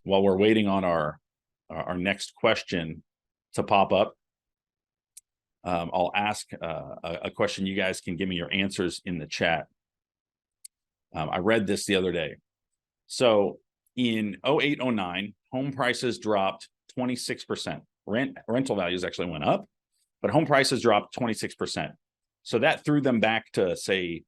while we're waiting on our next question to pop up, I'll ask a question. You guys can give me your answers in the chat. I read this the other day. So in 08, 09, home prices dropped 26%. Rental values actually went up, but home prices dropped 26%. So that threw them back to, say,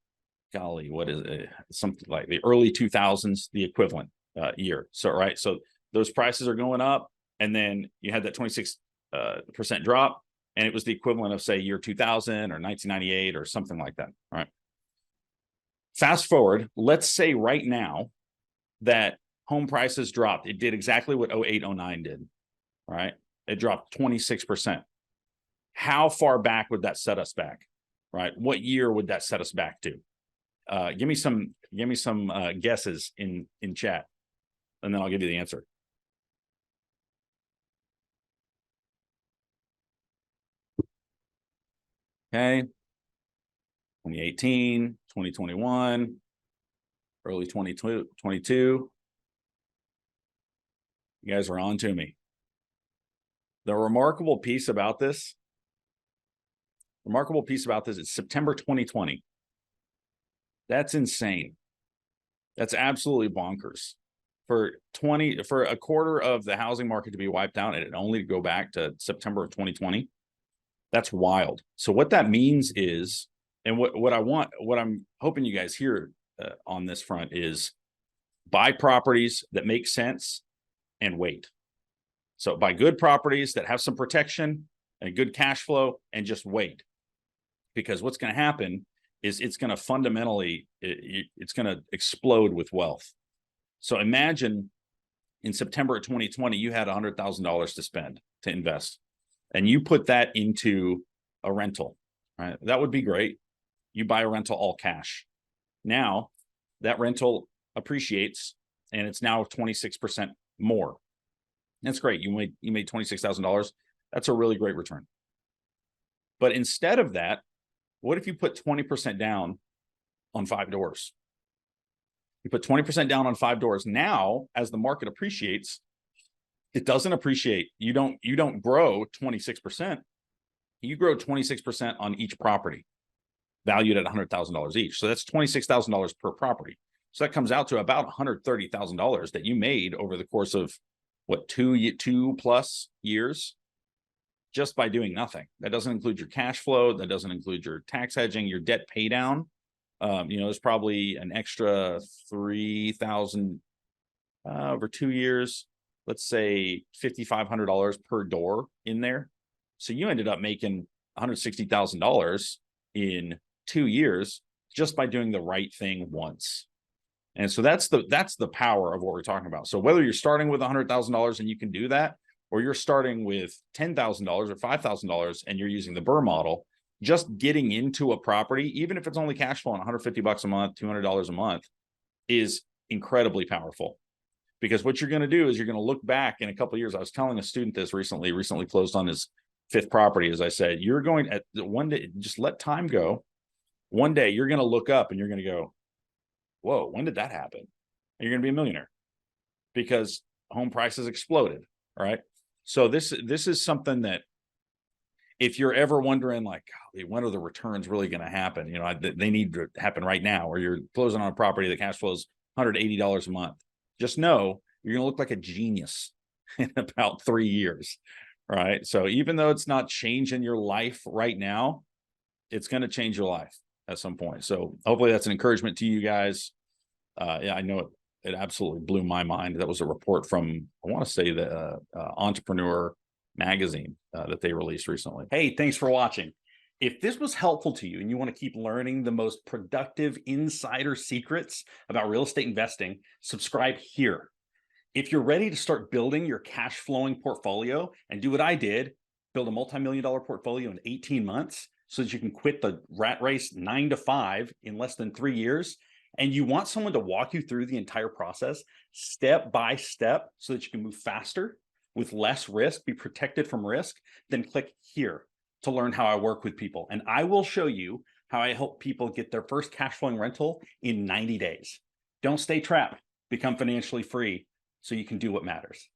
golly, what is it? Something like the early 2000s, the equivalent year. So, right. So those prices are going up, and then you had that 26% drop, and it was the equivalent of, say, year 2000 or 1998 or something like that. All right. Fast forward, let's say right now that home prices dropped. It did exactly what 08, 09 did. All right. It dropped 26%. How far back would that set us back? Right. What year would that set us back to? Give me some guesses in chat, and then I'll give you the answer. Okay. 2018, 2021, early 2022. You guys are on to me. The remarkable piece about this is September 2020. That's insane. That's absolutely bonkers. For a quarter of the housing market to be wiped out and only to go back to September of 2020. That's wild. So what that means is, and what I'm hoping you guys hear on this front is, buy properties that make sense and wait. So buy good properties that have some protection and good cash flow, and just wait. Because what's going to happen is it's going to fundamentally, it's going to explode with wealth. So imagine in September of 2020, you had $100,000 to spend to invest, and you put that into a rental, right? That would be great. You buy a rental all cash. Now that rental appreciates, and it's now 26% more. That's great. You made $26,000. That's a really great return. But instead of that, what if you put 20% down on 5 doors? You put 20% down on 5 doors. Now, as the market appreciates, it doesn't appreciate. You don't grow 26%. You grow 26% on each property, valued at $100,000 each. So that's $26,000 per property. So that comes out to about $130,000 that you made over the course of what, 2+ years, just by doing nothing. That doesn't include your cash flow. That doesn't include your tax hedging, your debt pay down. There's probably an extra $3,000 over 2 years. Let's say $5,500 per door in there. So you ended up making $160,000 in 2 years just by doing the right thing once. And so that's the power of what we're talking about. So whether you're starting with $100,000 and you can do that, or you're starting with $10,000 or $5,000 and you're using the Burr model, just getting into a property, even if it's only cash flowing $150 a month, $200 a month, is incredibly powerful. Because what you're going to do is you're going to look back in a couple of years. I was telling a student this recently closed on his 5th property. As I said, you're going at one day, just let time go. One day you're going to look up and you're going to go, whoa, when did that happen? And you're going to be a millionaire because home prices exploded. All right. So this is something that, if you're ever wondering, like, when are the returns really going to happen? They need to happen right now, or you're closing on a property that cash flows $180 a month. Just know you're going to look like a genius in about 3 years. Right. So even though it's not changing your life right now, it's going to change your life at some point. So hopefully that's an encouragement to you guys. I know it absolutely blew my mind. That was a report from, I want to say, the Entrepreneur magazine that they released recently. Hey, thanks for watching. If this was helpful to you and you want to keep learning the most productive insider secrets about real estate investing, subscribe here. If you're ready to start building your cash flowing portfolio and do what I did, build a multi-million-dollar portfolio in 18 months so that you can quit the rat race 9 to 5 in less than 3 years, and you want someone to walk you through the entire process step by step so that you can move faster with less risk, be protected from risk, then click here to learn how I work with people. And I will show you how I help people get their first cash flowing rental in 90 days. Don't stay trapped. Become financially free so you can do what matters.